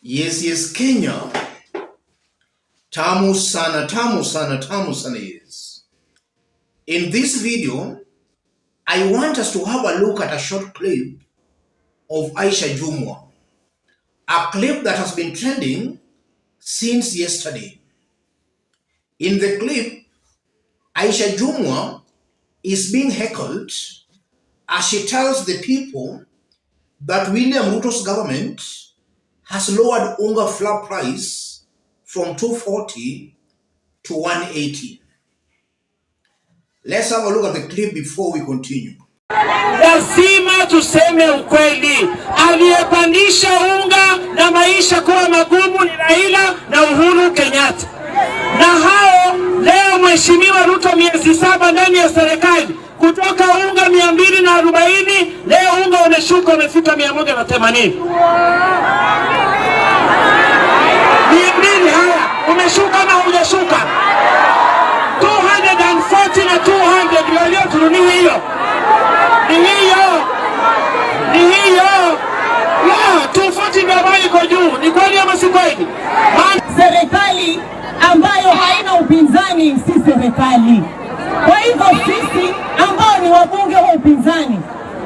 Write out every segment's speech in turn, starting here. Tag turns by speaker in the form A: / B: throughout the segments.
A: Yes, Kenya. Tamu sana, tamu sana, tamu sana, yes. In this video, I want us to have a look at a short clip of Aisha Jumwa. A clip that has been trending since yesterday. In the clip, Aisha Jumwa is being heckled as she tells the people that William Ruto's government has lowered unga flour price from 240 to 180. Let's have a look at the clip before we continue.
B: Lazima tuseme ukweli. Aliyepandisha unga na maisha kuwa magumu ni Raila na Uhuru Kenyatta. Na hao leo Mheshimiwa Ruto miezi 7 ndani ya serikali, kutoka unga 240 leo unga umeshuka umefika 180. 200 haya umeshuka na hujashuka. 240 na 200 ndio leo turuni hiyo. Ni hiyo. Ya, 240 ndio ambayo iko juu. Ni kweli ama si kweli?
C: Serikali ambayo haina upinzani si serikali. Kwa hivyo sisi ambao ni wabunge wa upinzani,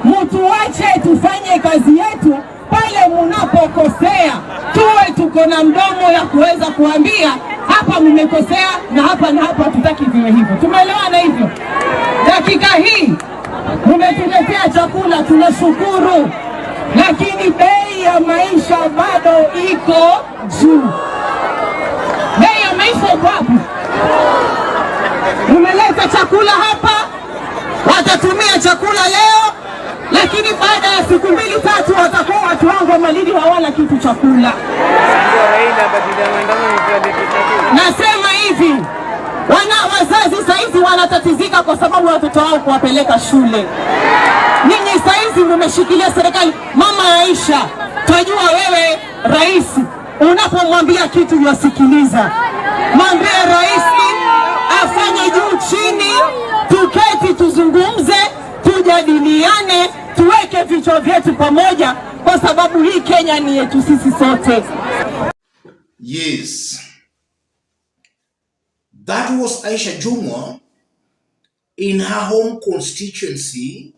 C: mtuache tufanye kazi yetu. Pale mnapokosea tuwe tuko na mdomo ya kuweza kuambia hapa mmekosea na hapa tutaki viwe hivyo. Tumeelewana hivyo? Dakika hii mmetuletea chakula, tunashukuru, lakini bei ya maisha bado iko juu. Bei ya maisha iko wapi? Mmeleta chakula hapa, watatumia chakula leo, lakini baada ya siku 2-3 watakuwa watu wangu wa Malindi hawana kitu chakula. Nasema hivi, wazazi saizi wanatatizika kwa sababu watoto wao kuwapeleka shule. Ninyi saizi mmeshikilia serikali. Mama Aisha, tunajua wewe rais, unapomwambia kitu yasikiliza. Mwambie rais afanye juu chini, tuketi tuzungumze, tujadiliane, tuweke vichwa vyetu pamoja, kwa sababu hii Kenya ni yetu sisi sote.
A: Yes. That was Aisha Jumwa in her home constituency,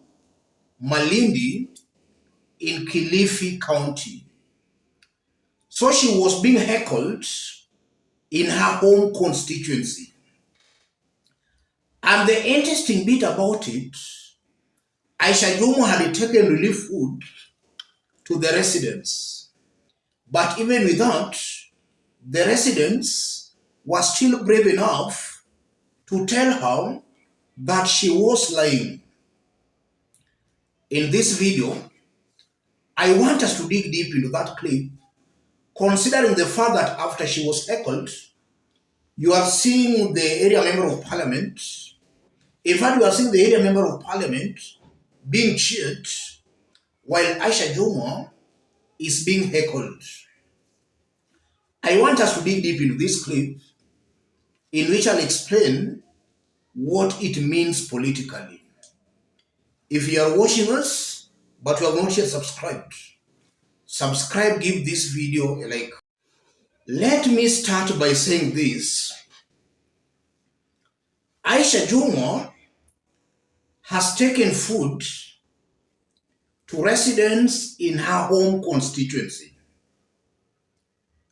A: Malindi, in Kilifi County. So she was being heckled in her home constituency. And the interesting bit about it, Aisha Jumwa had taken relief food to the residents. But even with that, the residents were still brave enough to tell her that she was lying. In this video, I want us to dig deep into that clip, considering the fact that after she was heckled, you are seeing the area member of parliament. In fact, you are seeing the area member of parliament being cheered while Aisha Jumwa is being heckled. I want us to dig deep into this clip, in which I'll explain what it means politically. If you are watching us, but you have not yet subscribed, subscribe, give this video a like. Let me start by saying this. Aisha Jumwa has taken food to residents in her home constituency.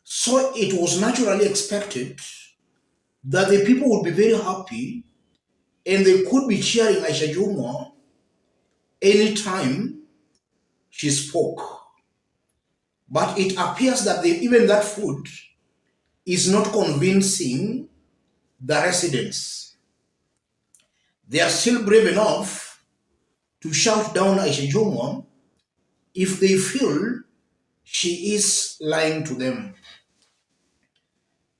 A: So it was naturally expected that the people would be very happy and they could be cheering Aisha Jumwa anytime she spoke. But it appears that even that food is not convincing the residents. They are still brave enough to shout down Aisha Jumwa if they feel she is lying to them.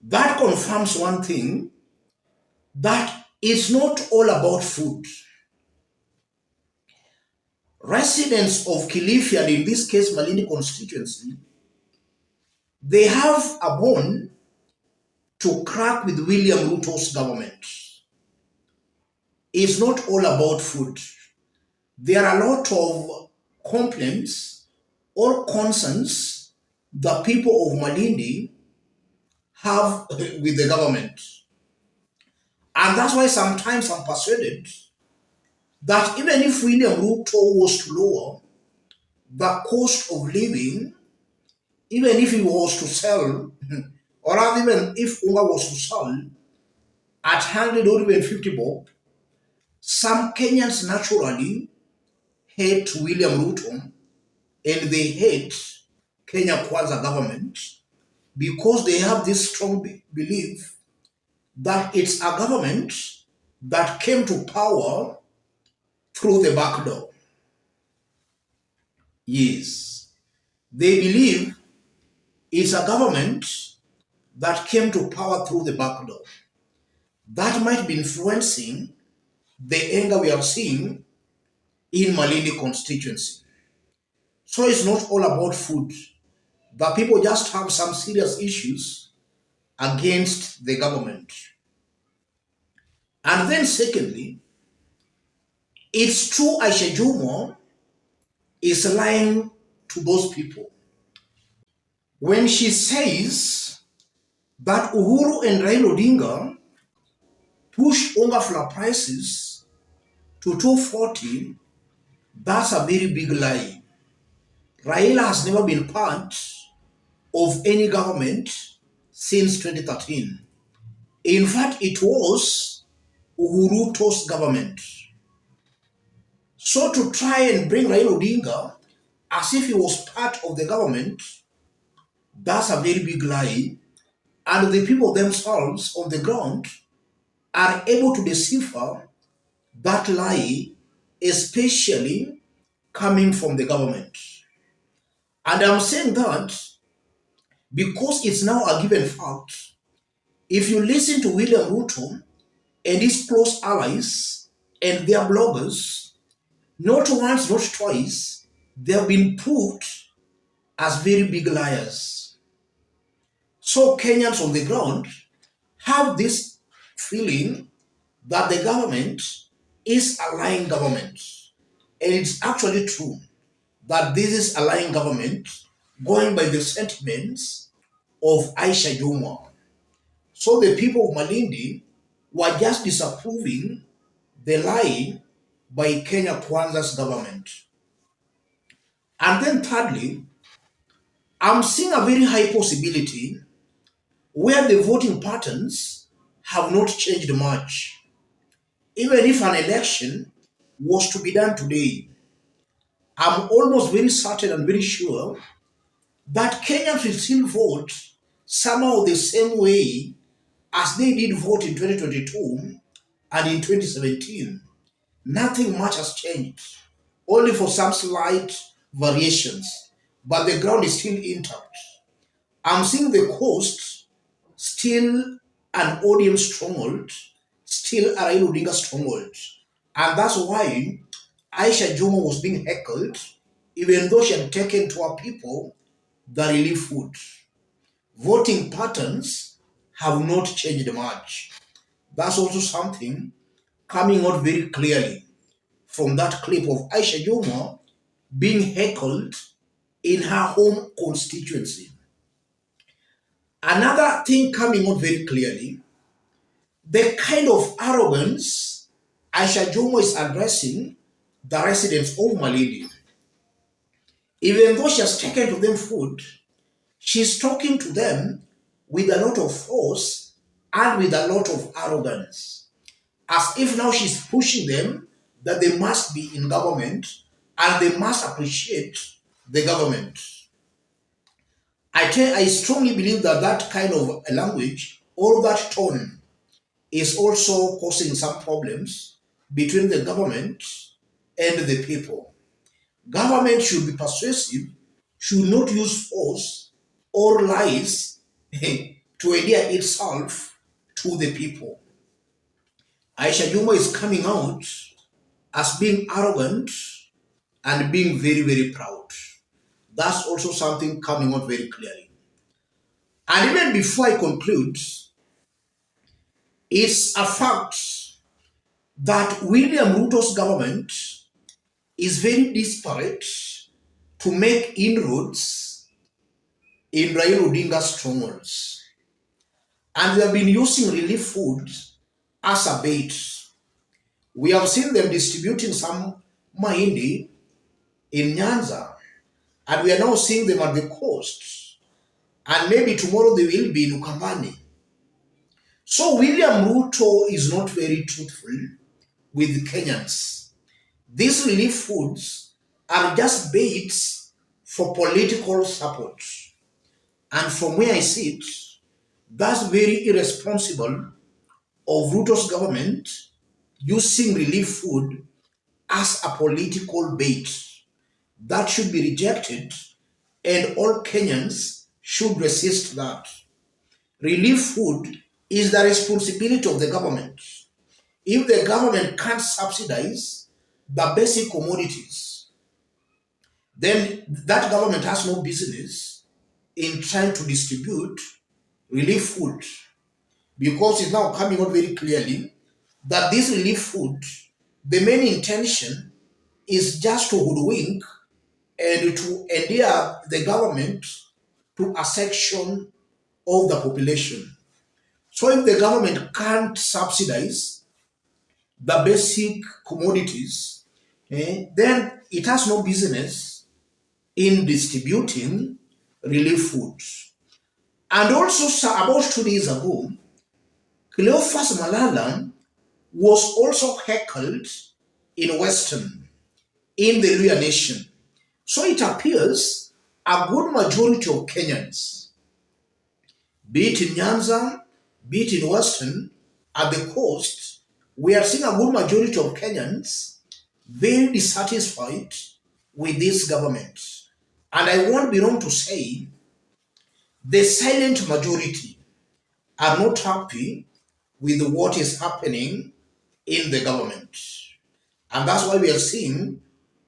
A: That confirms one thing, that it's not all about food. Residents of Kilifi, and in this case Malindi constituency, they have a bone to crack with William Ruto's government. It's not all about food. There are a lot of complaints or concerns the people of Malindi have with the government. And that's why sometimes I'm persuaded that even if William Ruto was to lower the cost of living, even if he was to sell, or rather even if Unga was to sell at 100 or even 50 bob, some Kenyans naturally hate William Ruto and they hate Kenya Kwanza government because they have this strong belief that it's a government that came to power through the back door. Yes, they believe it's a government that came to power through the back door. That might be influencing the anger we are seeing in Malindi constituency. So it's not all about food. The people just have some serious issues against the government. And then secondly, it's true Aisha Jumwa is lying to those people when she says that Uhuru and Raila Odinga push Unga flour prices to 240. That's a very big lie. Raila has never been part of any government since 2013. In fact, it was Ruto's government. So to try and bring Raila Odinga as if he was part of the government, that's a very big lie. And the people themselves on the ground are able to decipher that lie, especially coming from the government. And I'm saying that because it's now a given fact. If you listen to William Ruto and his close allies and their bloggers, not once, not twice, they have been proved as very big liars. So Kenyans on the ground have this feeling that the government is a lying government. And it's actually true that this is a lying government going by the sentiments of Aisha Jumwa. So the people of Malindi were just disapproving the lie by Kenya Kwanza's government. And then thirdly, I'm seeing a very high possibility where the voting patterns have not changed much. Even if an election was to be done today, I'm almost very certain and very sure that Kenyans will still vote somehow the same way as they did vote in 2022 and in 2017. Nothing much has changed, only for some slight variations, but the ground is still intact. I'm seeing the coast still an ODM stronghold, still a Raila Odinga stronghold. And that's why Aisha Jumwa was being heckled, even though she had taken to her people the relief food. Voting patterns have not changed much. That's also something coming out very clearly from that clip of Aisha Jumwa being heckled in her home constituency. Another thing coming out very clearly, the kind of arrogance Aisha Jumwa is addressing the residents of Malindi. Even though she has taken to them food, she's talking to them with a lot of force and with a lot of arrogance. As if now she's pushing them that they must be in government and they must appreciate the government. I strongly believe that that kind of language or that tone is also causing some problems between the government and the people. Government should be persuasive, should not use force or lies to endear itself to the people. Aisha Jumwa is coming out as being arrogant and being very, very proud. That's also something coming out very clearly. And even before I conclude, it's a fact that William Ruto's government is very desperate to make inroads in Raila Odinga's strongholds. And they have been using relief food as a bait. We have seen them distributing some Malindi in Nyanza, and we are now seeing them at the coast. And maybe tomorrow they will be in Ukambani. So William Ruto is not very truthful with Kenyans. These relief foods are just baits for political support. And from where I sit, that's very irresponsible of Ruto's government using relief food as a political bait. That should be rejected, and all Kenyans should resist that. Relief food is the responsibility of the government. If the government can't subsidize the basic commodities, then that government has no business in trying to distribute relief food, because it's now coming out very clearly that this relief food, the main intention is just to hoodwink and to endear the government to a section of the population. So if the government can't subsidize the basic commodities, then it has no business in distributing relief food. And also, about 2 days ago, Cleophas Malala was also heckled in Western, in the Luhya nation. So it appears a good majority of Kenyans, be it in Nyanza, be it in Western, at the coast, we are seeing a good majority of Kenyans very dissatisfied with this government. And I won't be wrong to say the silent majority are not happy with what is happening in the government. And that's why we are seeing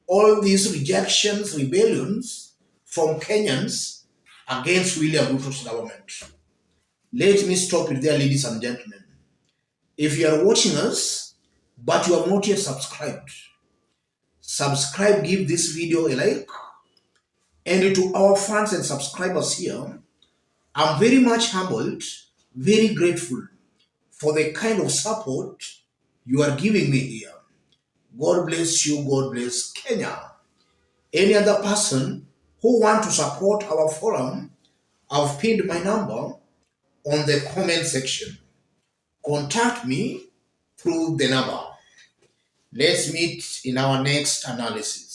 A: all these rejections, rebellions from Kenyans against William Ruto's government. Let me stop it there, ladies and gentlemen. If you are watching us, but you have not yet subscribed, subscribe, give this video a like. And to our fans and subscribers here, I'm very much humbled, very grateful for the kind of support you are giving me here. God bless you, God bless Kenya. Any other person who want to support our forum, I've pinned my number on the comment section. Contact me through the number. Let's meet in our next analysis.